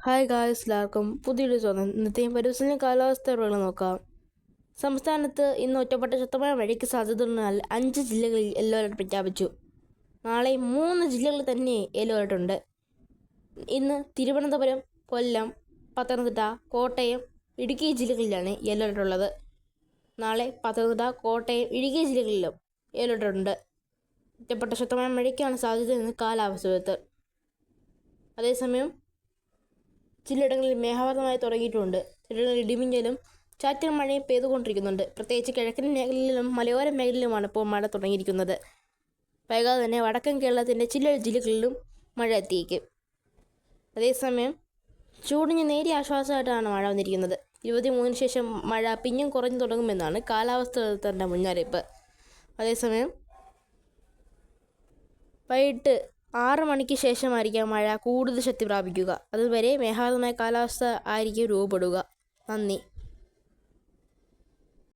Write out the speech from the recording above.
Hi guys, എല്ലാവർക്കും പുതിയൊരു ചോദ്യം. ഇന്നത്തെയും പരിസ്ഥിതി കാലാവസ്ഥ അറിവുകൾ നോക്കാം. സംസ്ഥാനത്ത് ഇന്ന് ഒറ്റപ്പെട്ട ശക്തമായ മഴയ്ക്ക് സാധ്യതയുള്ളതിനാൽ 5 ജില്ലകളിൽ യെല്ലോ അലർട്ട് പ്രഖ്യാപിച്ചു. നാളെ 3 ജില്ലകളിൽ തന്നെ യെല്ലോ അലർട്ട് ഉണ്ട്. ഇന്ന് തിരുവനന്തപുരം, കൊല്ലം, പത്തനംതിട്ട, കോട്ടയം, ഇടുക്കി ജില്ലകളിലാണ് യെല്ലോ അലർട്ട് ഉള്ളത്. നാളെ പത്തനംതിട്ട, കോട്ടയം, ഇടുക്കി ജില്ലകളിലും യെല്ലോ അലർട്ട് ഉണ്ട്. ഒറ്റപ്പെട്ട ശക്തമായ മഴയ്ക്കാണ് സാധ്യതയെന്ന് കാലാവസ്ഥ വിദഗ്ധർ. അതേസമയം ചിലയിടങ്ങളിൽ മേഘാവൃതമായി തുടങ്ങിയിട്ടുണ്ട്. ചിലയിടങ്ങളിൽ ഇടിമിന്നലും ചാറ്റൽ മഴയും പെയ്തുകൊണ്ടിരിക്കുന്നുണ്ട്. പ്രത്യേകിച്ച് കിഴക്കൻ മേഖലയിലും മലയോര മേഖലയിലുമാണ് ഇപ്പോൾ മഴ തുടങ്ങിയിരിക്കുന്നത്. വൈകാതെ തന്നെ വടക്കൻ കേരളത്തിൻ്റെ ചില ജില്ലകളിലും മഴ എത്തിയേക്കും. അതേസമയം ചൂടിന് നേരിയ ആശ്വാസമായിട്ടാണ് മഴ വന്നിരിക്കുന്നത്. 23 ശേഷം മഴ പിന്നെയും കുറഞ്ഞു തുടങ്ങുമെന്നാണ് കാലാവസ്ഥ വിദഗ്ധരുടെ മുന്നറിയിപ്പ്. അതേസമയം വൈകിട്ട് 6 മണിക്ക് ശേഷമായിരിക്കാം മഴ കൂടുതൽ ശക്തി പ്രാപിക്കുക. അതുവരെ മേഘാവൃതമായ കാലാവസ്ഥ ആയിരിക്കും രൂപപ്പെടുക. നന്ദി.